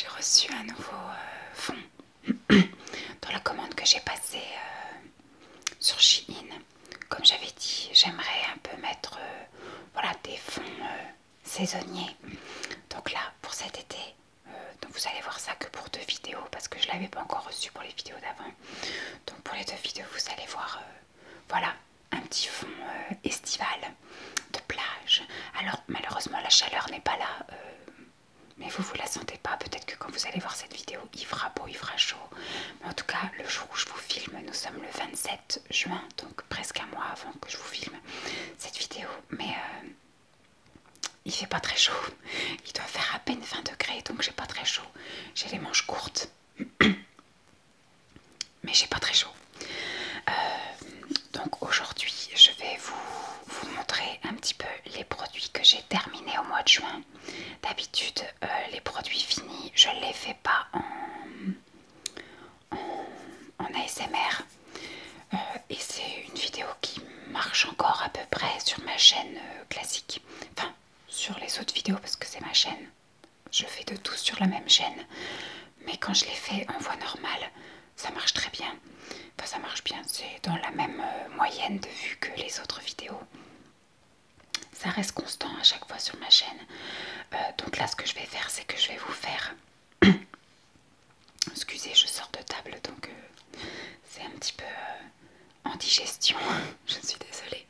j'ai reçu un nouveau fond dans la commande que j'ai passée sur Shein. Comme j'avais dit, j'aimerais un peu mettre voilà, des fonds saisonniers. Donc là, pour cet été, donc vous allez voir ça que pour 2 vidéos parce que je ne l'avais pas encore reçu pour les vidéos d'avant. Donc pour les 2 vidéos, vous allez voir voilà, un petit fond estival de plage. Alors malheureusement la chaleur n'est pas là, mais vous la sentez pas. Peut-être que quand vous allez voir cette vidéo, il fera beau, il fera chaud. Mais en tout cas, le jour où je vous filme, nous sommes le 27 juin, donc presque un mois avant que je vous filme cette vidéo. Mais il fait pas très chaud. Il doit faire à peine 20 degrés, donc j'ai pas très chaud. J'ai les manches courtes, mais j'ai pas très chaud. Donc aujourd'hui, je vais vous montrer un petit peu les produits que j'ai terminés au mois de juin. D'habitude, les produits finis, je ne les fais pas en ASMR. Et c'est une vidéo qui marche encore à peu près sur ma chaîne classique. Enfin, sur les autres vidéos parce que c'est ma chaîne. Je fais de tout sur la même chaîne. Mais quand je les fais en voix normale, ça marche très bien. Enfin, ça marche bien, c'est dans la même moyenne de vues que les autres vidéos. Ça reste constant à chaque fois sur ma chaîne. Donc là, ce que je vais faire, c'est que je vais vous faire... Excusez, je sors de table, donc c'est un petit peu en digestion. Je suis désolée.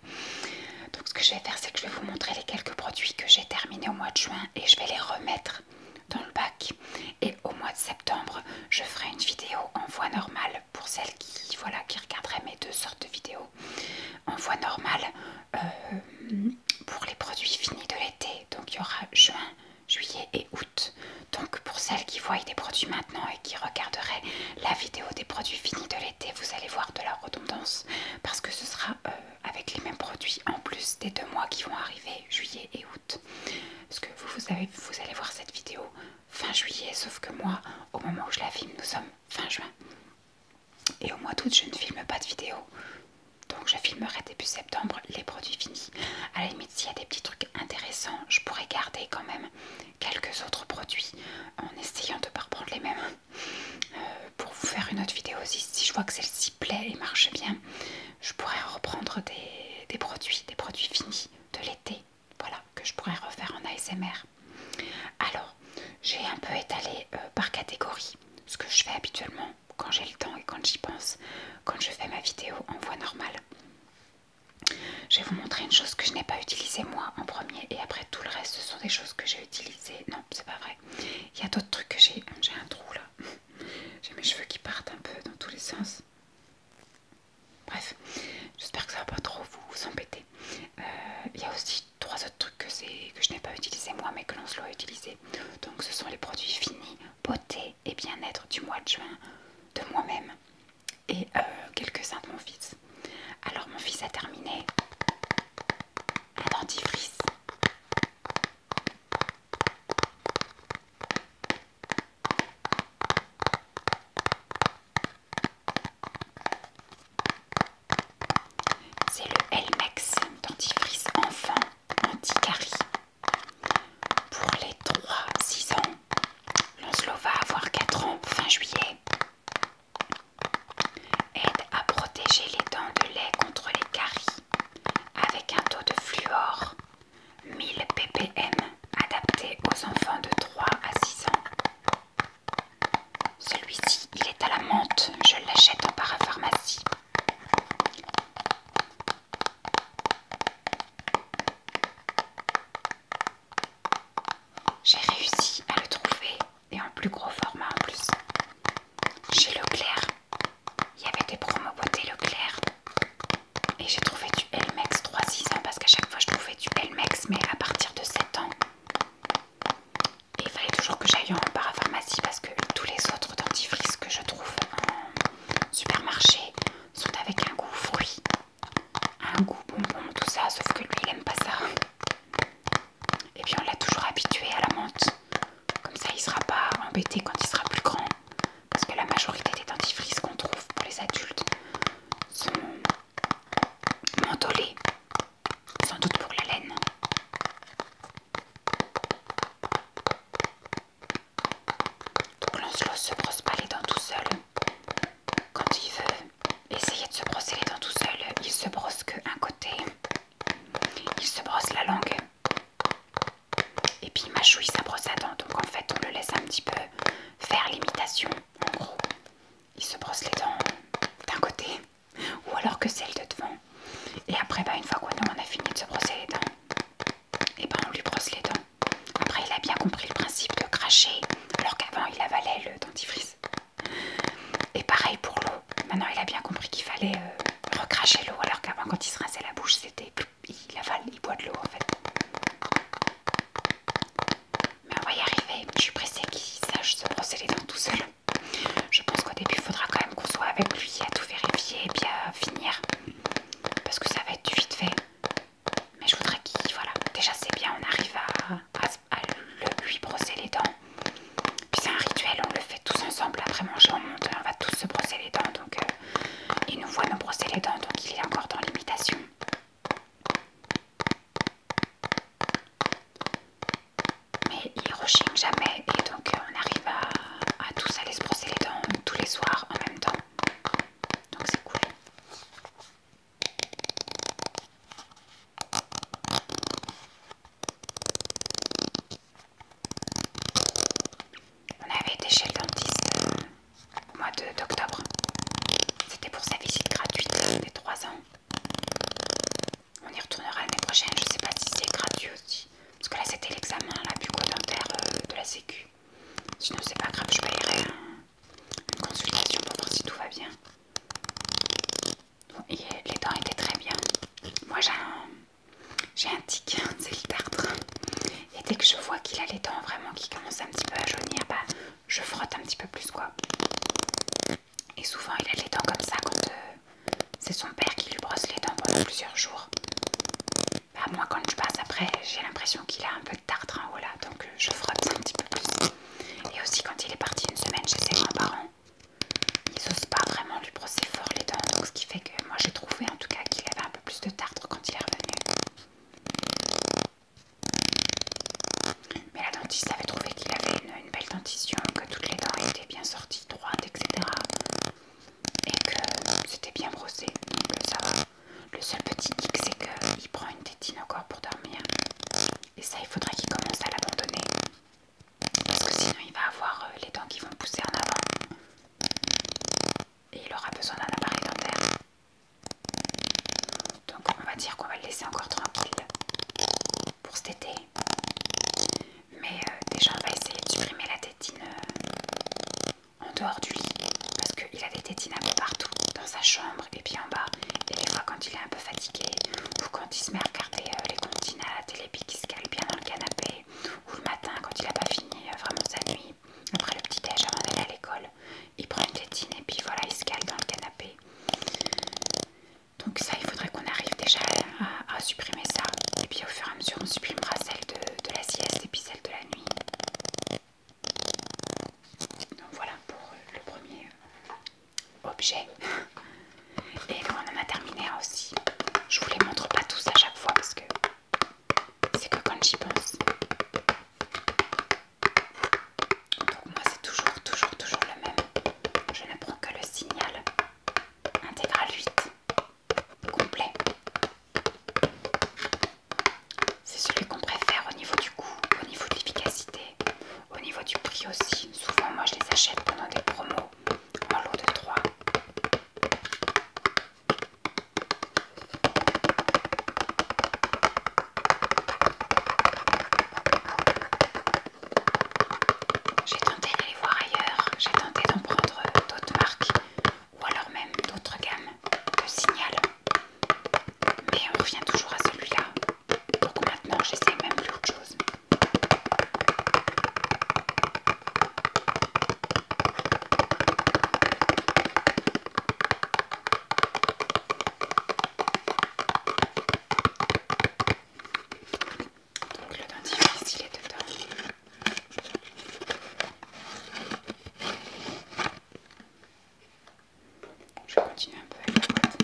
Donc ce que je vais faire, c'est que je vais vous montrer les quelques produits que j'ai terminés au mois de juin et je vais les remettre dans le bac. Et au mois de septembre, je ferai une vidéo en voix normale pour celles qui, voilà, qui regarderaient mes 2 sortes de vidéos. En voix normale pour les produits finis de l'été. Donc il y aura juin, juillet et août. Donc pour celles qui voient des produits maintenant et qui regarderaient la vidéo des produits finis de l'été, vous allez voir de la redondance parce que ce sera avec les mêmes produits en plus des 2 mois qui vont arriver, juillet et août. Parce que vous allez voir cette vidéo fin juillet, sauf que moi, au moment où je la filme, nous sommes fin juin. Et au mois d'août, je ne filme pas de vidéo. Donc je filmerai début septembre les produits finis. À la limite, s'il y a des petits trucs intéressants, je pourrais garder quand même quelques autres produits en essayant de ne pas reprendre les mêmes. Pour vous faire une autre vidéo aussi, si je vois que celle-ci plaît et marche bien, je pourrais reprendre des produits finis de l'été. Voilà, que je pourrais refaire en ASMR. Alors, j'ai un peu étalé par catégorie ce que je fais habituellement quand j'ai le temps et quand j'y pense, quand je fais ma vidéo en voix normale. Je vais vous montrer une chose que je n'ai pas utilisée moi en premier et après tout le reste ce sont des choses que j'ai utilisées. Non, c'est pas vrai. Il y a d'autres trucs que j'ai un trou là. J'ai mes cheveux qui partent un peu dans tous les sens. Bref, j'espère que ça va pas trop vous embêter. Il y a aussi 3 autres trucs que je n'ai pas utilisé moi mais que Lancelot a utilisé. Donc ce sont les produits finis, beauté et bien-être du mois de juin de moi-même et quelques-uns de mon fils. Alors mon fils a terminé un dentifrice. C'est le Elmex dentifrice enfant anti-carie pour les 3-6 ans. Lancelot va avoir 4 ans fin juillet. Aide à protéger les dents de lait contre les caries avec un taux de fluor 1000 ppm adapté aux enfants de 3 à 6 ans. Celui-ci, il est à la menthe, je l'achète en parapharmacie. J'ai réussi à le trouver et en plus gros format en plus. Chez Leclerc, il y avait des promos beauté Leclerc et j'ai trouvé du Elmex 3-6 ans parce qu'à chaque fois je trouvais du Elmex mais à partir de 7 ans. Et il fallait toujours que j'aille en parapharmacie parce que tous les autres dentifrices que je trouve en supermarché sont avec un goût fruit, un goût bonbon, tout ça, sauf que lui il aime pas ça. Et puis on l'a toujours habitué à la menthe. Comme ça il sera pas embêté quand il sera plus grand. Parce que la majorité des dentifrices qu'on trouve pour les adultes sont mentholés. Sans doute pour la laine. bouche, il avale, il boit de l'eau en fait. Mais on va y arriver, je suis pressée qu'il sache se brosser les dents tout seul. Je pense qu'au début il faudra quand même qu'on soit avec lui à tout vérifier et puis à finir. Parce que ça va être du vite fait. Mais je voudrais qu'il, voilà, déjà c'est bien, on arrive à lui brosser les dents. Puis c'est un rituel, on le fait tous ensemble, après manger on monte, on va tous se brosser les dents. Donc il nous voit nous brosser les dents, donc il est encore dans l'imitation. Mais il rechigne jamais et donc on arrive à tous aller se brosser les dents tous les soirs en même temps. Donc c'est cool. On avait été chez le dentiste au mois d'octobre. C'était pour sa visite gratuite des 3 ans. On y retournera l'année prochaine, je sais pas si c'est gratuit aussi. Parce que là c'était l'examen, la bucco-dentaire de la sécu. Sinon c'est pas grave, je paierai une consultation pour voir si tout va bien. Et les dents étaient très bien. Moi j'ai un tic, c'est le tartre. Et dès que je vois qu'il a les dents vraiment qui commencent un petit peu à jaunir, bah je frotte un petit peu plus quoi. Et souvent il a les dents comme ça quand c'est son père qui lui brosse les dents pendant plusieurs jours. Bah moi quand je passe après j'ai l'impression qu'il a un peu de tartre en haut là, donc je frotte un petit peu plus. Et aussi quand il est parti une semaine chez ses grands-parents, ils n'osent pas vraiment lui brosser fort les dents, donc ce qui fait que moi j'ai trouvé en tout cas qu'il avait un peu plus de tartre quand il est revenu. Mais la dentiste avait trouvé qu'il avait une belle dentition, que toutes les dents étaient bien sorties, droites, etc. Et que c'était bien brossé, donc ça va. Le seul petit hic c'est qu'il prend une tétine encore pour dormir. Et ça il faudrait qu'il commence à l'abandonner. Parce que sinon il va avoir les dents qui vont pousser en avant. Et il aura besoin d'un appareil dentaire. Donc on va dire qu'on va le laisser encore tranquille pour cet été. Mais déjà on va essayer de supprimer la tétine en dehors du lit. Parce qu'il a des tétines un peu partout, dans sa chambre et puis en bas. Et des fois quand il est un peu fatigué ou quand il se met à regarder les comptines à la télé puis qu'il se cale bien dans le canapé. Ou le matin quand il n'a pas fini vraiment sa nuit. Après le petit déj avant d'aller à l'école. Il prend une tétine et puis voilà il se cale dans le canapé. Donc ça il faudrait qu'on arrive déjà à supprimer ça. Et puis au fur et à mesure on supprimera celle de la sieste et puis celle de la nuit. Donc voilà pour le premier objet. Et on en a terminé un aussi. Je vous les montre pas tous à chaque fois parce que c'est que quand j'y pense. Donc moi c'est toujours le même. Je ne prends que le Signal intégral 8 complet. C'est celui qu'on préfère au niveau du coût, au niveau de l'efficacité, au niveau du prix aussi. Souvent moi je les achète pendant des promos en lot de 3. J'ai tenté d'aller voir ailleurs, j'ai tenté d'en prendre d'autres marques ou alors même d'autres gammes de Signal. Mais on revient toujours à celui-là. Donc maintenant j'essaie même plus autre chose. Donc le dentifrice il est dedans. Je vais continuer un peu avec la boîte.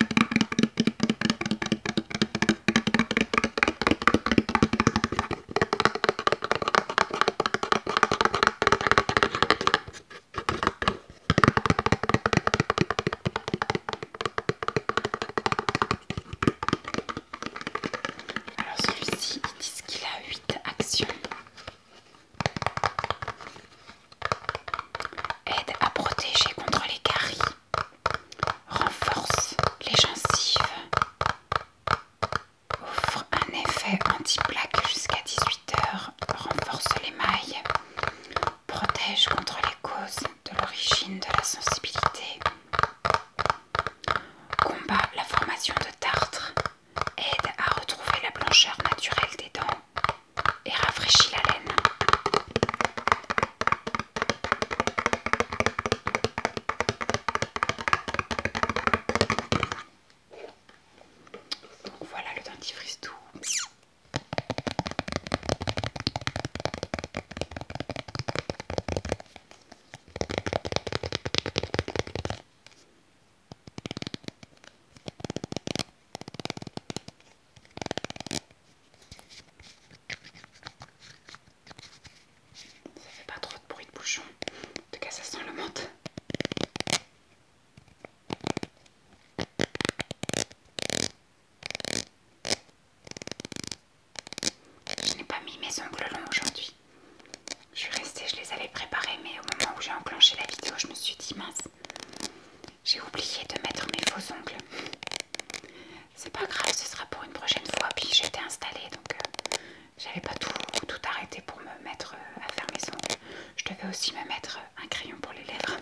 dentifrice doux. Ça fait pas trop de bruit de bouchon. En tout cas, ça sent le menthe. Je n'ai pas mis mes ongles longs aujourd'hui. Je suis restée, je les avais préparés, mais au moment où j'ai enclenché la vidéo, je me suis dit mince, j'ai oublié de mettre mes faux ongles. C'est pas grave, ce sera pour une prochaine fois. Puis j'étais installée, donc j'avais pas tout arrêté pour me mettre à faire mes ongles. Je devais aussi me mettre un crayon pour les lèvres.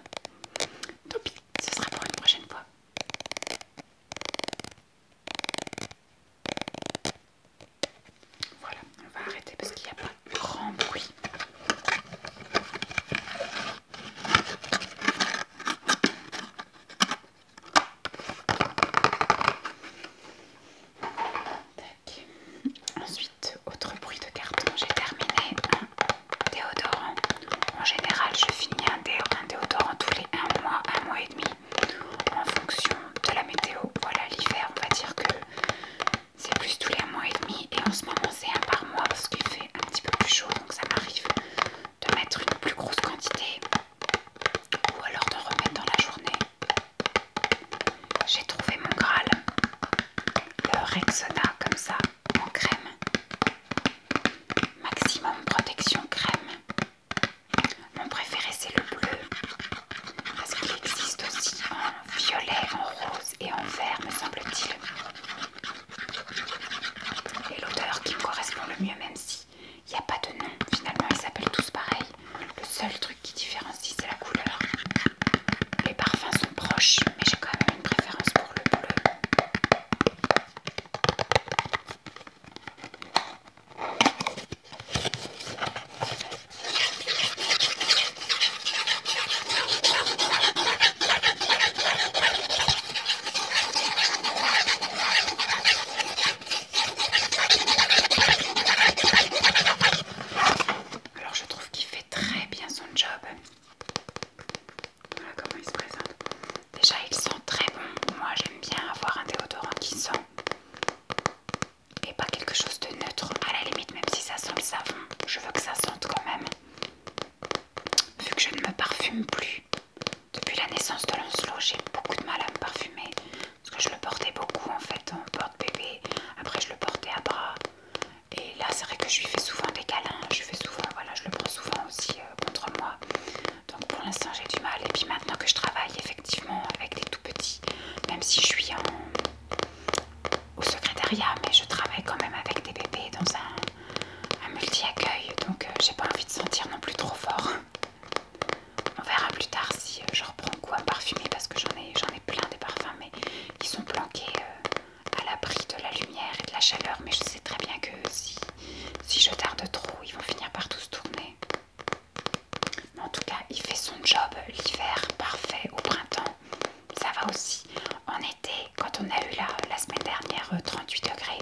Tant pis, ce sera pour une prochaine fois. Voilà, on va arrêter parce qu'il n'y a pas grand bruit. Tac. Ensuite, autre bruit de carton, j'ai terminé un déodorant. En général, je finis un déodorant tous les 1 mois et demi, en fonction de la météo. Voilà, l'hiver, on va dire que c'est plus tous les 1 mois et demi, et en ce moment c'est un par mois parce qu'il fait un petit peu plus chaud, donc ça m'arrive de mettre une plus grosse quantité ou alors d'en remettre dans la journée. J'ai trouvé mon Graal, le Rexona comme ça, en crème, maximum protection crème. Mon préféré c'est le bleu, parce qu'il existe aussi en violet, en rose et en vert me semble-t-il. Et l'odeur qui me correspond le mieux, même si il n'y a pas de nom, finalement ils s'appellent tous pareil. Le seul truc qui différencie c'est la couleur. Les parfums sont proches, mais j'ai quand même une préférence pour le bleu. Alors je trouve qu'il fait très bien son job. Voilà comment il se présente. Déjà il sent très bon. Moi j'aime bien avoir un déodorant qui sent. Et pas quelque chose de neutre. À la limite, même si ça sent le savon, je veux que ça sente quand même. Vu que je ne me parfume plus. Depuis la naissance de Lancelot, j'ai beaucoup de mal à me parfumer. Parce que je le portais beaucoup en fait en porte-bébé. Après je le portais à bras. Et là c'est vrai que je lui fais souvent des câlins. Je lui fais souvent, voilà, je le prends souvent aussi contre moi. Donc pour l'instant j'ai du mal. Et puis maintenant que je travaille effectivement avec des tout petits, même si je suis au secrétariat, mais je travaille quand même avec des bébés dans un multi-accueil. Donc j'ai pas envie de sentir non plus trop fort. On verra plus tard si je reprends quoi me parfumer, parce que j'en ai plein des parfums, mais ils sont planqués à l'abri de la lumière et de la chaleur. Mais je sais très bien que si je tarde trop, ils vont finir par tous tourner. Mais en tout cas, il fait son job. L'hiver, parfait. Au printemps, ça va aussi. En été, quand on a eu la semaine dernière 38 degrés,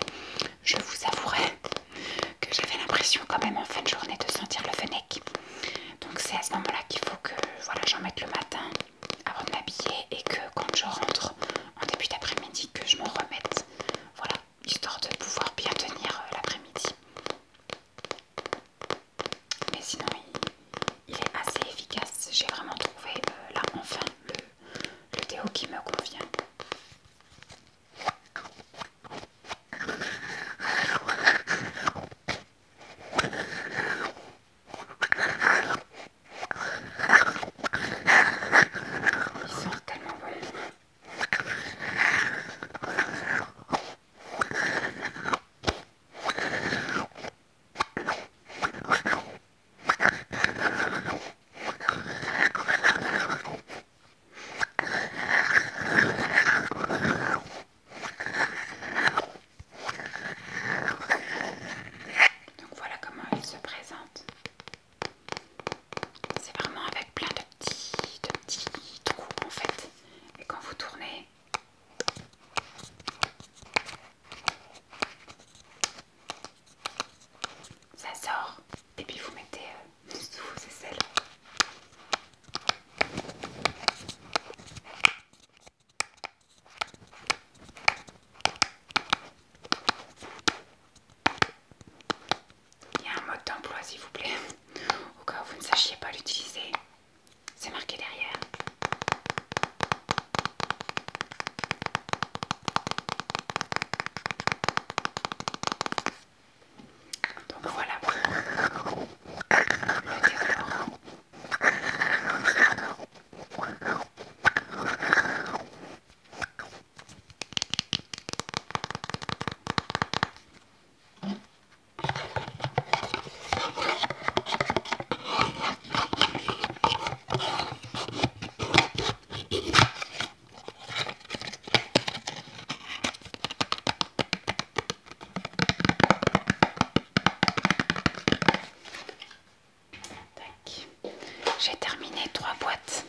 j'ai terminé 3 boîtes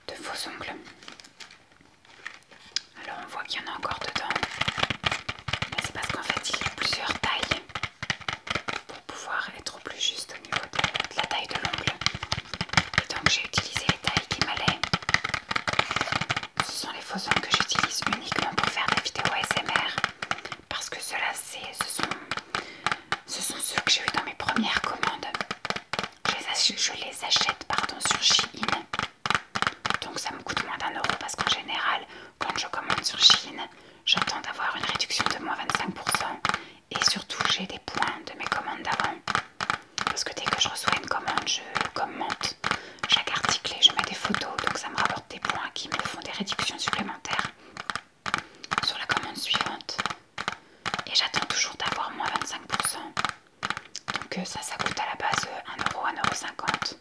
de faux ongles. Alors on voit qu'il y en a encore dedans, mais c'est parce qu'en fait il y a plusieurs tailles pour pouvoir être au plus juste au niveau de la taille de l'ongle. Et donc j'ai utilisé les tailles qui m'allaient. Ce sont les faux ongles que j'utilise uniquement pour faire des vidéos ASMR, parce que ceux-là ce sont ceux que j'ai eu dans mes premières commandes. Je les achète sur Shein, donc ça me coûte moins d'1 euro, parce qu'en général quand je commande sur Shein j'attends d'avoir une réduction de moins 25%, et surtout j'ai des points de mes commandes d'avant, parce que dès que je reçois une commande je commente chaque article et je mets des photos, donc ça me rapporte des points qui me font des réductions supplémentaires sur la commande suivante, et j'attends toujours d'avoir moins 25%. Donc ça coûte à la base 1 euro, 1,50 €.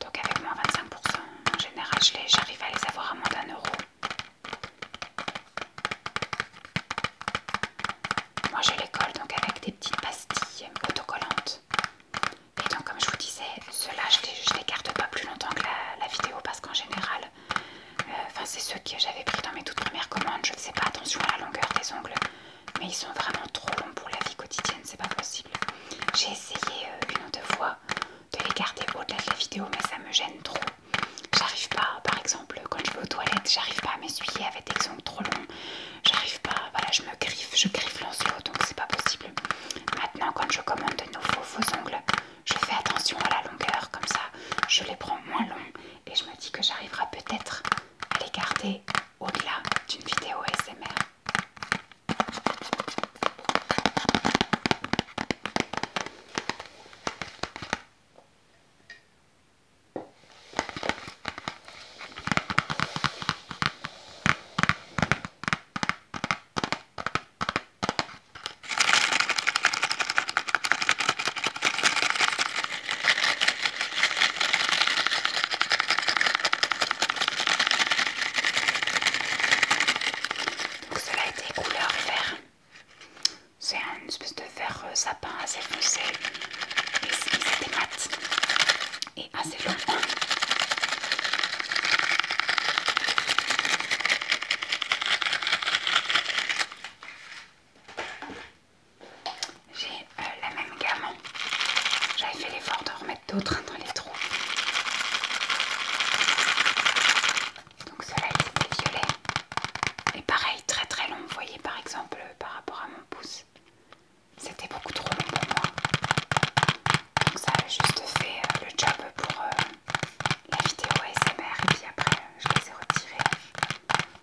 Donc avec moins 25%, en général j'arrive à les avoir à moins d'1 euro. Moi je les colle donc avec des petites pastilles autocollantes. Et donc comme je vous disais, ceux-là je les garde pas plus longtemps que la vidéo, parce qu'en général, c'est ceux que j'avais pris dans mes toutes premières commandes, je faisais pas attention à la longueur des ongles, mais ils sont vraiment trop longs pour la vie quotidienne, c'est pas possible. J'ai essayé une ou deux fois de les garder au-delà de la vidéo, mais ça me gêne trop. J'arrive pas, par exemple, quand je vais aux toilettes, j'arrive pas à m'essuyer avec des ongles trop longs. J'arrive pas, voilà, je griffe Lancelot, donc c'est pas possible. Maintenant, quand je commande de nouveaux faux ongles, je fais attention à la longueur, comme ça, je les prends moins longs, et je me dis que j'arriverai peut-être à les garder au-delà d'une vidéo ASMR. Donc cela était couleur vert. C'est une espèce de vert sapin assez foncé. Et ils étaient mat et assez long. J'ai la même gamme. J'avais fait l'effort de remettre d'autres dans les trous. Donc cela était violet. Et pareil, très très long. Vous voyez par exemple par rapport à mon pouce, c'était beaucoup trop long pour moi. Donc ça a juste fait le job pour la vidéo ASMR, et puis après je les ai retirés.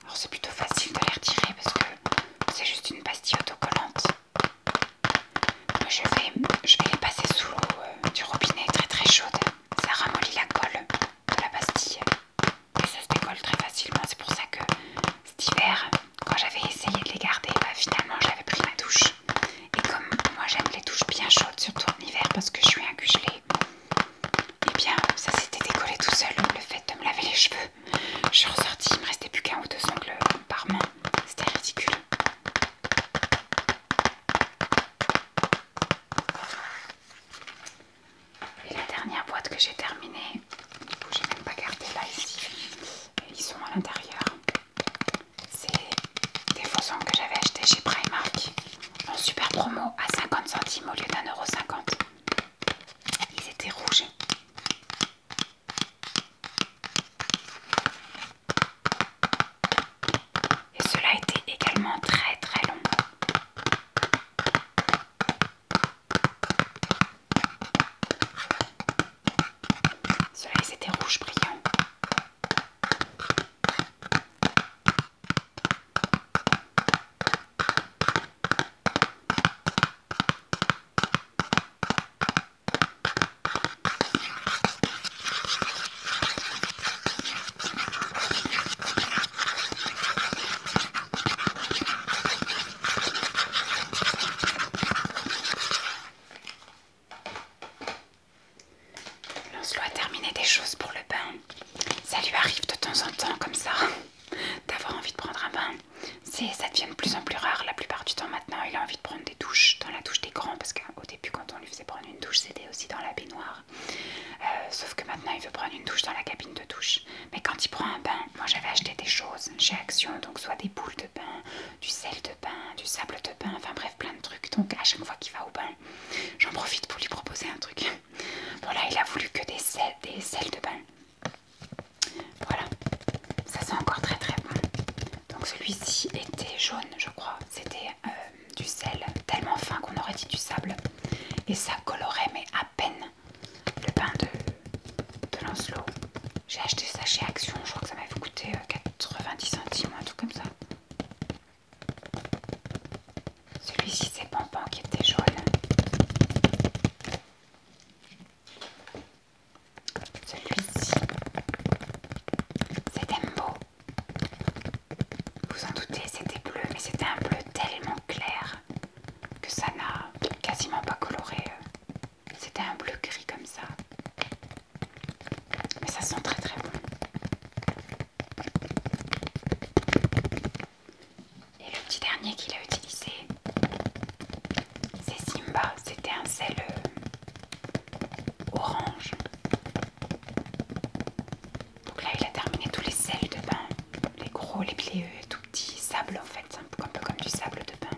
Alors c'est plutôt facile de les retirer parce que c'est juste une pastille autocollante. Moi je vais les passer sous l'eau du robinet très très chaude. la plupart du temps maintenant il a envie de prendre des douches dans la douche des grands, parce qu'au début quand on lui faisait prendre une douche c'était aussi dans la baignoire, sauf que maintenant il veut prendre une douche dans la cabine de douche. Mais quand il prend un bain, moi j'avais acheté des choses chez Action, donc soit des boules de bain, du sel de bain, du sable de bain, enfin bref plein de trucs. Donc à chaque fois qu'il va au bain, j'en profite pour lui proposer un truc. Bon là il a voulu que des sels de bain. Voilà, ça sent encore très très bon. Donc celui-ci était jaune je crois, c'était du sel tellement fin qu'on aurait dit du sable. Et ça colorait mais à peine le bain de Lancelot. J'ai acheté ça chez Action, je crois que ça m'avait coûté 90 centimes ou un truc comme ça. Celui-ci c'est Pampan qui était jaune. Celui-ci c'est Dembo. Vous en doutez, c'était bleu, mais c'était un bleu tellement clair que ça n'a quasiment pas coloré. C'était un bleu gris comme ça. Mais ça sent très très bon. Et le petit dernier qu'il a utilisé, c'est Simba. C'était un sel orange. Donc là il a terminé tous les sels de bain. Les gros, les tout petits sables en fait. C'est un peu comme du sable de bain.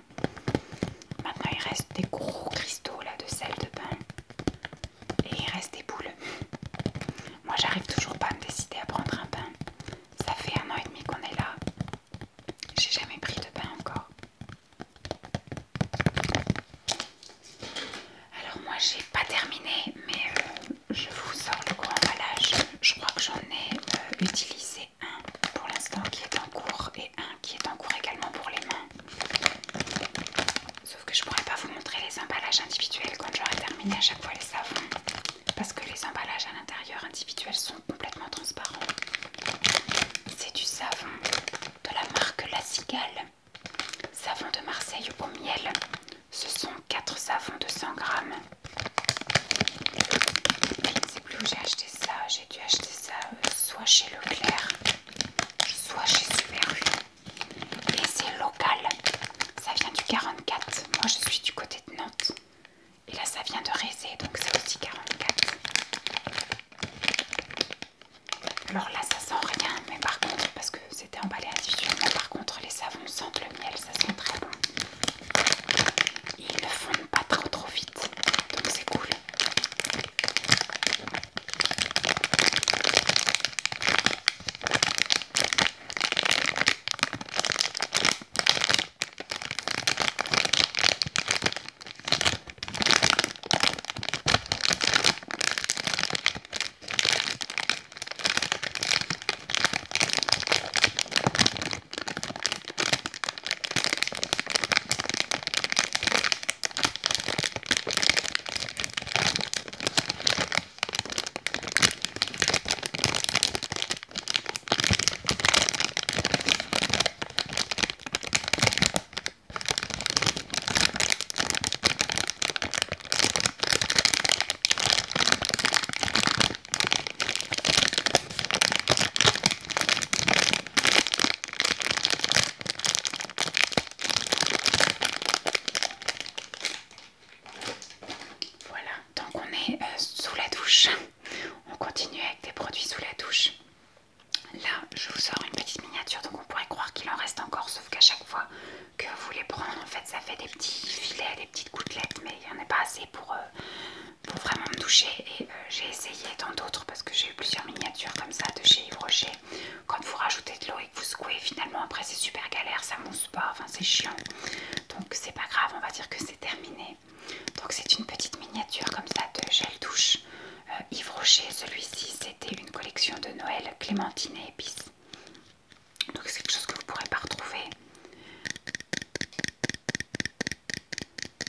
Maintenant il reste des gros cristaux là de sel de bain. Et il reste des boules. Moi j'arrive toujours pas à me décider à prendre un bain. Ça fait 1 an et demi qu'on est là. J'ai jamais pris de bain encore. Alors moi j'ai pas terminé, mais je vous sors le gros emballage. Je crois que j'en ai utilisé un pour l'instant qui est en cours et un qui est en cours également pour les mains. Sauf que je pourrais pas vous montrer les emballages individuels quand j'aurai terminé à chaque fois les savons, parce que les emballages à l'intérieur individuels sont complètement transparents. C'est du savon de la marque La Cigale, savon de Marseille au miel. Ce sont 4 savons de 100 grammes. Je ne sais plus où j'ai acheté ça. J'ai dû acheter ça soit chez Leclerc, soit chez Super U. Et c'est local. Ça vient du 44. Moi je suis du côté de Nantes. Et là ça vient de Rézé, donc c'est aussi 44. Alors là ça sent rien, mais par contre, parce que c'était emballé individuellement, par contre les savons sentent le miel, ça sent très bon. Ils ne fondent pas trop vite, donc c'est cool. Sous la douche, on continue avec des produits sous la douche. Là je vous sors une petite miniature, donc on pourrait croire qu'il en reste encore, sauf qu'à chaque fois que vous les prenez en fait ça fait des petits filets, des petites gouttelettes, mais il n'y en a pas assez pour vraiment me doucher. Et j'ai essayé dans d'autres, parce que j'ai eu plusieurs miniatures comme ça de chez Yves Rocher. Quand vous rajoutez de l'eau et que vous secouez, finalement après c'est super galère, ça mousse pas, enfin c'est chiant. Donc c'est pas grave, on va dire que c'est terminé. Donc c'est une petite miniature comme ça de gel douche Yves Rocher. Celui-ci c'était une collection de Noël clémentine et épices. Donc c'est quelque chose que vous ne pourrez pas retrouver.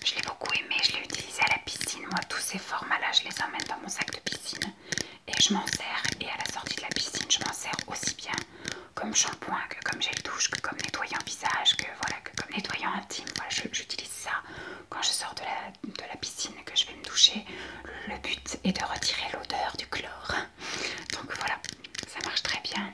Je l'ai beaucoup aimé, je l'ai utilisé à la piscine. Moi tous ces formats là je les emmène dans mon sac de piscine et je m'en sers. Et à la sortie de la piscine je m'en sers aussi bien comme shampoing que comme gel douche, que comme nettoyant visage, que voilà, que comme nettoyant intime. Voilà, j'utilise ça quand je sors de la piscine et que je vais me doucher. Le but est de retirer l'odeur du chlore. Donc voilà, ça marche très bien.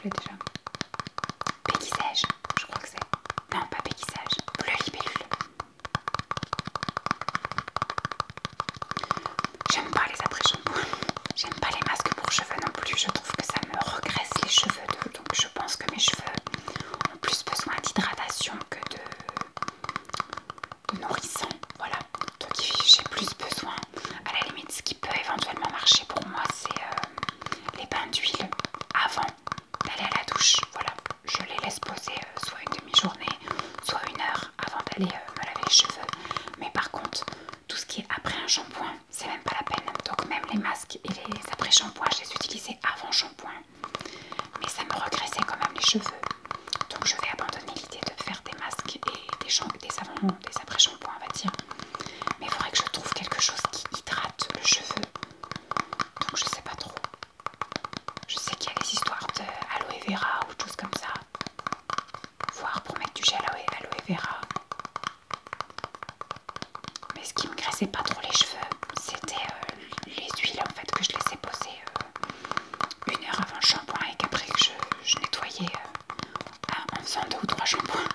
s'appelait déjà? Péguisage, je crois que c'est. Non, pas péguisage, bleu libellule. J'aime pas les après-shampoings. J'aime pas les masques pour cheveux non plus. Je trouve que ça me regraisse les cheveux. Donc je pense que mes cheveux ont plus besoin d'hydratation que de nourrissant. Voilà. Donc j'ai plus besoin. À la limite, ce qui peut éventuellement marcher pour moi, c'est les bains d'huile avant d'aller à la douche. Voilà. Je les laisse poser soit une demi-journée, soit 1 heure avant d'aller me laver les cheveux. Mais par contre, tout ce qui est après un shampoing, c'est même pas la peine. Donc même les masques et les après-shampoings, je les utilisais avant shampoing. Mais ça me regraissait quand même les cheveux. Donc je vais abandonner l'idée de faire des masques et des savons, des après-shampoings on va dire. Mais il faudrait que je trouve quelque chose qui hydrate le cheveu. Donc je sais pas trop. Je sais qu'il y a des histoires de aloe vera ou de choses comme ça. Voire pour mettre du gel aloe vera. Mais ce qui me graissait pas trop les cheveux, c'était les huiles en fait que je laissais poser 1 heure avant le shampoing et qu'après que je nettoyais en faisant 2 ou 3 shampoings.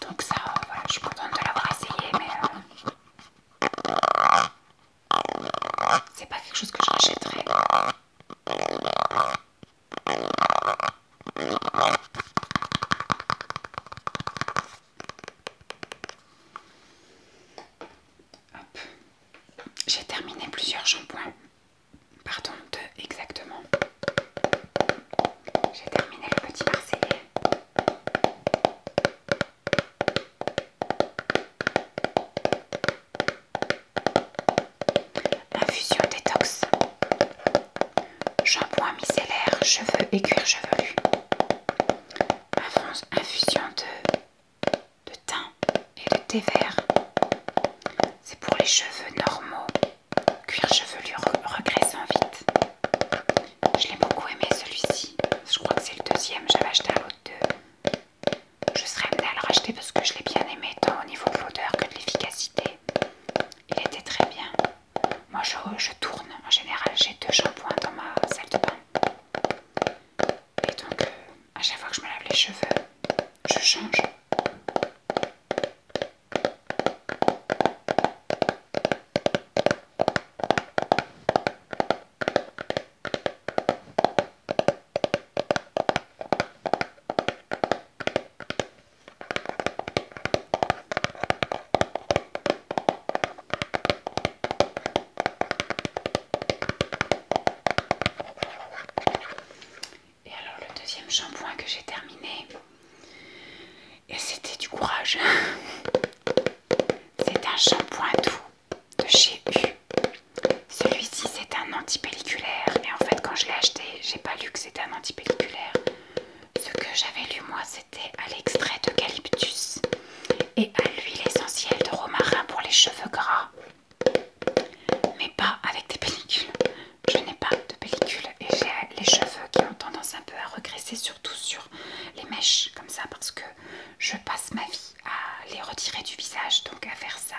Donc ça, voilà, je suis contente de l'avoir essayé, mais c'est pas quelque chose que je rachèterais. Hop. J'ai terminé plusieurs shampoings. Pardon, 2 exactement. J'ai terminé le petit Marseillais. Infusion détox. Shampoing micellaire, cheveux et cuir chevelu. Infusion de thym et de thé vert. C'est pour les cheveux normaux. Cuir chevelu regraissant vite. Je l'ai beaucoup aimé celui-ci. Je crois que c'est le deuxième. J'avais acheté un lot de 2. Je serais amenée à le racheter parce que je l'ai bien aimé tant au niveau de l'odeur que de l'efficacité. Il était très bien. Moi je tourne. En général j'ai 2 shampoings dans ma salle de bain. Et donc à chaque fois que je me lave les cheveux, je change. Et alors le deuxième shampoing que j'ai terminé, et c'était du courage. C'est un shampoing doux de chez U. Celui-ci c'est un antipelliculaire et en fait quand je l'ai acheté j'ai pas lu que c'était un antipelliculaire. Ce que j'avais lu moi c'était à l'extrait d'eucalyptus et à l'huile essentielle de romarin pour les cheveux gras. Mais pas avec des pellicules. Je n'ai pas de pellicule et j'ai les cheveux qui ont tendance un peu à regresser, surtout sur les mèches comme ça parce que je passe ma vie à les retirer du visage, donc à faire ça,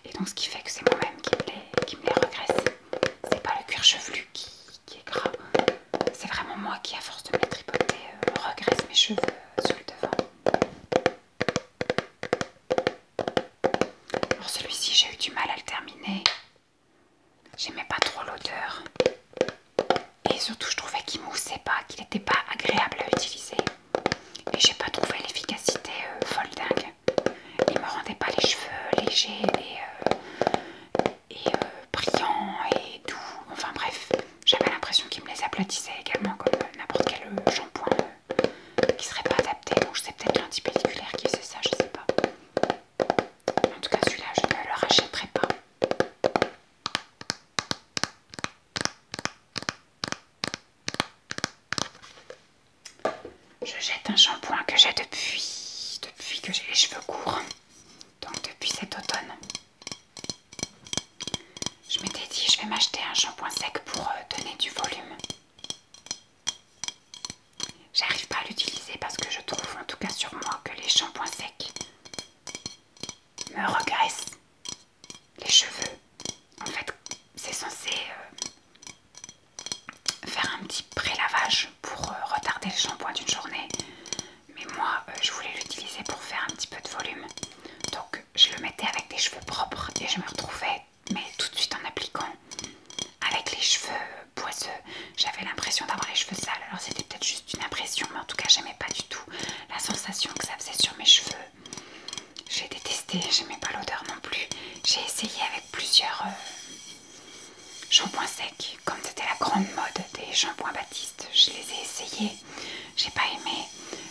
et donc ce qui fait que c'est moi-même qui me les regresse. C'est pas le cuir chevelu qui est gras, c'est vraiment moi qui à force de me les tripoter regresse mes cheveux sur le devant. Alors celui-ci j'ai eu du mal à le terminer, j'aimais pas trop l'odeur et surtout je trouvais qu'il moussait pas, qu'il n'était pas agréable à utiliser et j'ai pas trouvé l'efficacité folle dingue. Il me rendait pas les cheveux légers et brillants et doux, enfin bref, j'avais l'impression qu'il me les aplatissait également comme n'importe quel shampoing qui serait pas adapté, donc c'est peut-être l'antipelliculaire qui faisait ça, je sais pas. En tout cas celui-là je ne le rachèterai pas. Je jette un shampoing que j'ai depuis que j'ai les cheveux courts, donc depuis cet automne. Je m'étais dit je vais m'acheter un shampoing sec pour donner du volume. J'arrive pas à l'utiliser parce que je trouve en tout cas sur moi que les shampoings secs me regraissent les cheveux. En fait c'est censé testé, j'aimais pas l'odeur non plus. J'ai essayé avec plusieurs shampoings secs, comme c'était la grande mode des shampoings Baptiste. Je les ai essayés, j'ai pas aimé.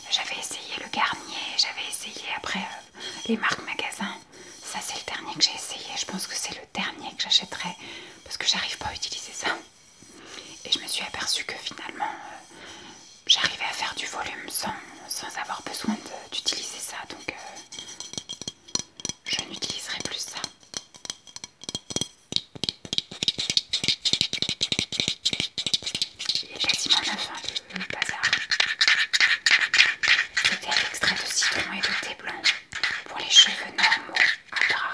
J'avais essayé le Garnier, j'avais essayé après les marques magasins. Ça c'est le dernier que j'ai essayé, je pense que c'est le dernier que j'achèterai parce que j'arrive pas à utiliser ça. Et je me suis aperçue que finalement j'arrivais à faire du volume sans avoir besoin d'utiliser ça, donc je n'utiliserai plus ça. Il est quasiment neuf, hein, le bazar. C'était à l'extrait de citron et de thé blanc pour les cheveux normaux à gras.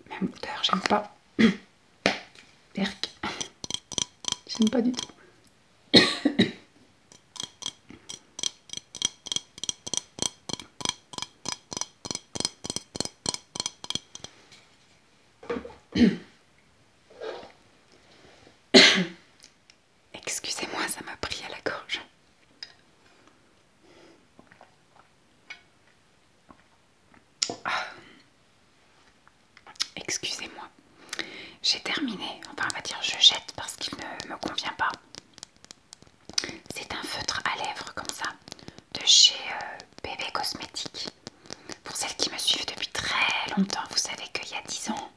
Même odeur, j'aime pas. Berk. J'aime pas du tout. Excusez-moi, ça m'a pris à la gorge. Ah. Excusez-moi. J'ai terminé. Enfin, on va dire je jette parce qu'il ne me convient pas. C'est un feutre à lèvres comme ça de chez Bébé Cosmétique. Pour celles qui me suivent depuis très longtemps, vous savez qu'il y a 10 ans,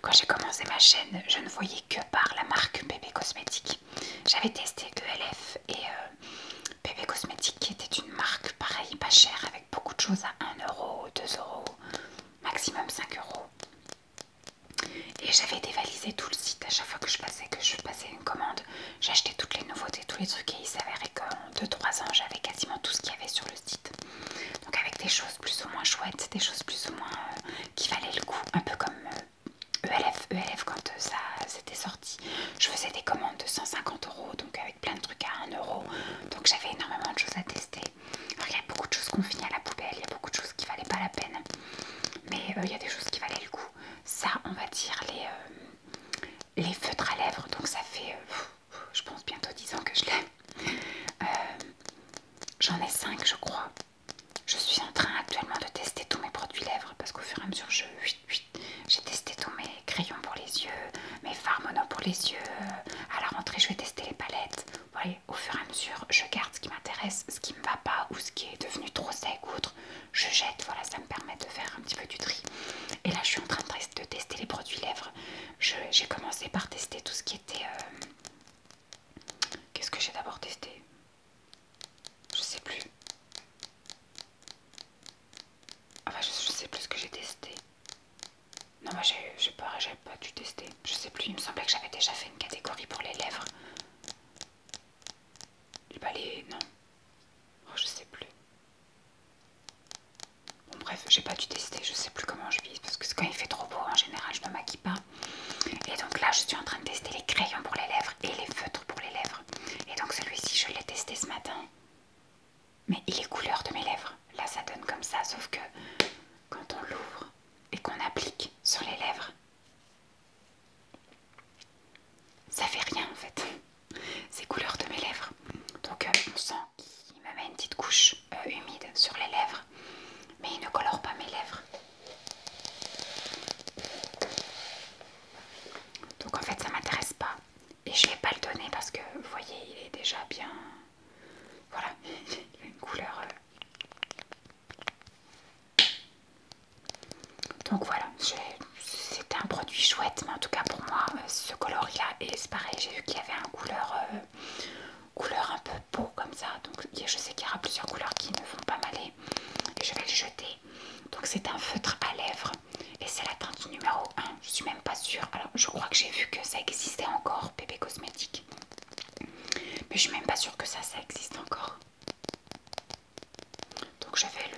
quand j'ai commencé ma chaîne, je ne voyais que par la marque Bébé Cosmétique. J'avais testé ELF et Bébé Cosmétique qui était une marque pareil, pas chère, avec beaucoup de choses à 1 euro, 2 euros, maximum 5 euros. Et j'avais dévalisé tout le site à chaque fois que je passais une commande. J'achetais toutes les nouveautés, tous les trucs et il s'avérait qu'en 2-3 ans j'avais quasiment tout ce qu'il y avait sur le site. Donc avec des choses plus ou moins chouettes, des choses plus ou moins qui valaient le coup, un peu comme ELF quand ça s'était sorti. Je faisais des commandes de 150 euros, donc avec plein de trucs à 1 euro. Donc j'avais énormément de choses à tester. Alors il y a beaucoup de choses qu'on finit à la poubelle, il y a beaucoup de choses qui valaient pas la peine. Mais il y a des choses qui valaient le coup. Ça, on va dire les feutres à lèvres. Donc ça fait, je pense, bientôt 10 ans que je l'ai. J'en ai 5, je crois. Je suis en train actuellement de tester tous mes produits lèvres parce qu'au fur et à mesure, j'ai testé tous mes crayons pour les yeux, mes fards mono pour les yeux. À la rentrée, je vais tester les palettes. Vous voyez, au fur et à mesure, je garde ce qui m'intéresse, ce qui me va pas ou ce qui est devenu trop sec ou autre. Je jette, voilà, ça me permet de faire un petit peu du tri. Et là, je suis en train de tester les produits lèvres. J'ai commencé par tester tout ce qui était... Qu'est-ce que j'ai d'abord testé? Je sais plus. Enfin, je sais plus ce que j'ai testé. Non, moi j'ai pas dû tester. Je sais plus, il me semblait que j'avais déjà fait une catégorie pour les lèvres. Non. Oh, je sais plus. Bon, bref, j'ai pas dû tester. Je sais plus comment je vis. Parce que quand il fait trop beau, en général, je me maquille pas. Et donc là, je suis en train de tester les crayons pour les lèvres et les feutres pour les lèvres. Et donc celui-ci, je l'ai testé ce matin. Mais il est couleur de mes lèvres. Là, ça donne comme ça, sauf que quand on l'ouvre et qu'on applique sur les lèvres, ça fait rien en fait. C'est couleur de mes lèvres. Donc on sent qu'il me met une petite couche humide sur les lèvres, mais il ne colore pas mes lèvres. Donc en fait ça m'intéresse pas. que j'ai vu que ça existait encore, Bébé Cosmétique. Mais je suis même pas sûre que ça existe encore. Donc je vais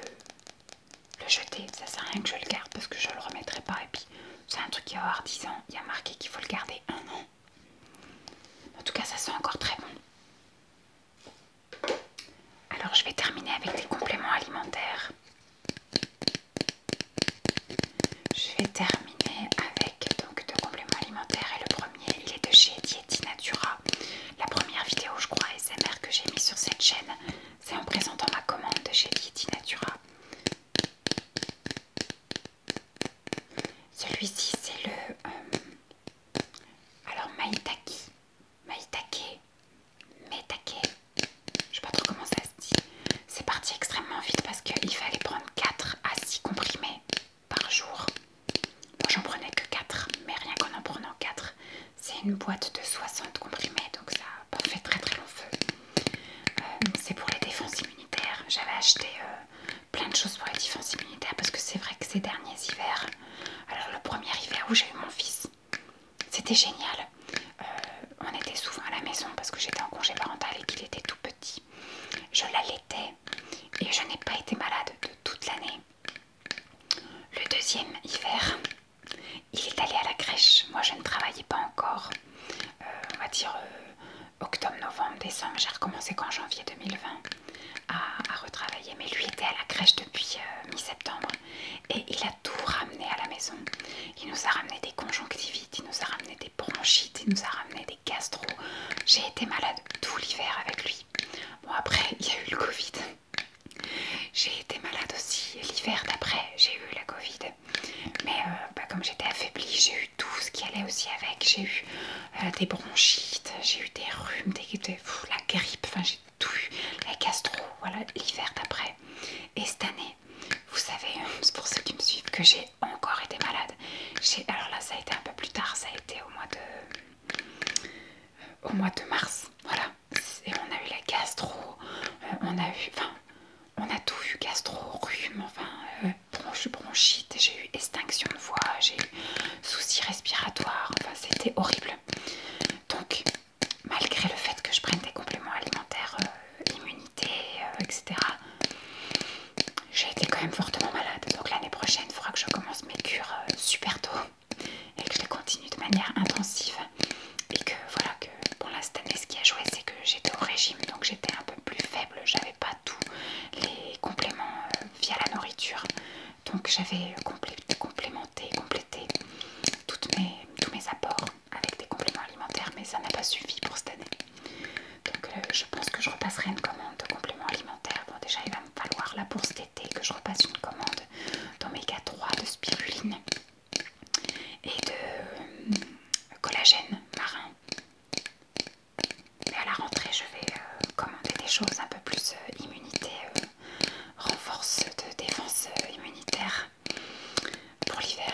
le jeter. Ça sert à rien que je le garde parce que je le remettrai pas. Et puis c'est un truc qui va avoir 10 ans. Il y a marqué qu'il faut le garder 1 an. En tout cas, ça sent encore très bon. Alors je vais terminer avec des compléments alimentaires. Je vais terminer avec donc 2 compléments alimentaires et le premier il est de chez Dieti Natura. La première vidéo je crois ASMR que j'ai mis sur cette chaîne, c'est en présentant ma commande de chez Dieti Natura. Celui-ci c'est le alors Maitake, je sais pas trop comment ça se dit. C'est parti extrêmement vite parce qu'il fallait prendre 4 à 6 comprimés par jour. Moi j'en prenais que 4, mais rien qu'en en prenant 4, c'est une boîte de 60 comprimés, donc ça n'a pas fait très long feu. C'est pour les défenses immunitaires. J'avais acheté plein de choses pour les défenses immunitaires parce que c'est vrai que ces derniers hivers, alors le premier hiver où j'ai eu mon fils, c'était génial. On était souvent à la maison parce que j'étais en congé parental et qu'il était tout petit. Je l'allaitais et je n'ai pas été malade de toute l'année. Le deuxième hiver, il est allé à la crèche. Moi je ne travaillais pas encore. On va dire octobre, novembre, décembre. J'ai recommencé qu'en janvier 2020 à retravailler. Mais lui était à la crèche depuis mi-septembre. Et il a tout ramené à la maison. Il nous a ramené des conjonctivites, il nous a ramené des bronchites, il nous a ramené des gastro. J'ai été malade tout l'hiver avec lui. Bon après il y a eu le Covid. J'ai été malade aussi l'hiver d'après, j'ai eu la Covid. Mais comme j'étais affaiblie, j'ai eu tout ce qui allait aussi avec. J'ai eu des bronchites, j'ai eu des rhumes, la grippe, enfin j'ai tout eu, la gastro, voilà l'hiver d'après. Et cette année, vous savez, c'est pour ceux qui me suivent que j'ai encore été malade. Alors là ça a été un peu plus tard, ça a été au mois de mars, voilà. Et on a eu la gastro, on a tout eu, gastro, rhume, bronchite, j'ai eu extinction de voix, j'ai eu soucis respiratoires, enfin c'était horrible. Donc malgré le fait que je prenne des compléments alimentaires, immunité, etc., j'ai été quand même fortement malade. Donc l'année prochaine, il faudra que je commence mes cures super tôt et que je les continue de manière intensive. Et que voilà, que bon là cette année ce qui a joué c'est que j'étais au régime, donc j'étais un peu plus faible, j'avais pas tous les compléments via la nourriture, donc j'avais complété tous mes apports avec des compléments alimentaires, mais ça n'a pas suffi pour cette année. Donc je pense que je repasserai une commande de compléments alimentaires. Bon déjà il va me falloir là pour cet été que je repasse une commande d'oméga 3, de spiruline et de collagène marin. Mais à la rentrée je vais commander des choses un peu plus immunité, renforce de défense immunitaire pour l'hiver.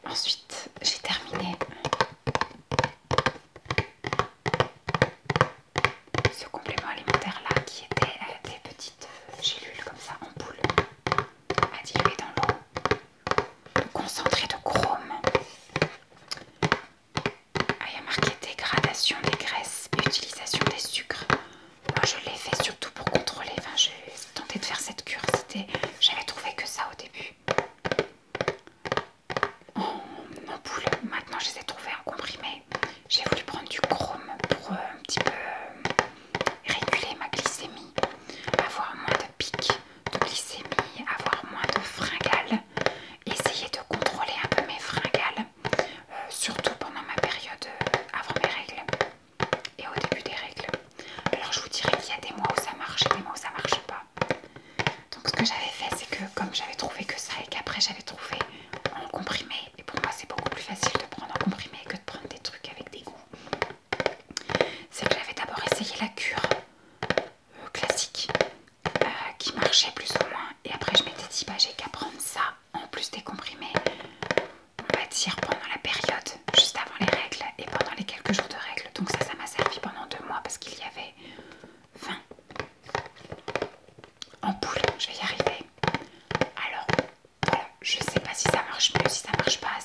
Ensuite j'ai terminé ce complément alimentaire là qui était des petites gélules comme ça en boule à diluer dans l'eau, concentré de chrome. Il y a marqué dégradation des graisses et utilisation des sucres. Moi je l'ai fait surtout pour contrôler, enfin j'ai tenté de faire cette cure, j'avais trouvé que ça au début en poule. Maintenant je les ai trouvés en comprimé. J'ai voulu prendre du chrome pour un petit peu réguler ma glycémie, avoir moins de pics de glycémie, avoir moins de fringales, essayer de contrôler un peu mes fringales, surtout pendant ma période avant mes règles et au début des règles. Alors je vous dirais qu'il y a des mois où ça marche et des mois où ça marche pas. Donc ce que j'avais fait c'est que comme j'avais trouvé que ça et qu'après j'avais trouvé en comprimé, et pour moi c'est beaucoup plus facile de prendre en comprimé que de prendre des trucs avec des goûts touche pas à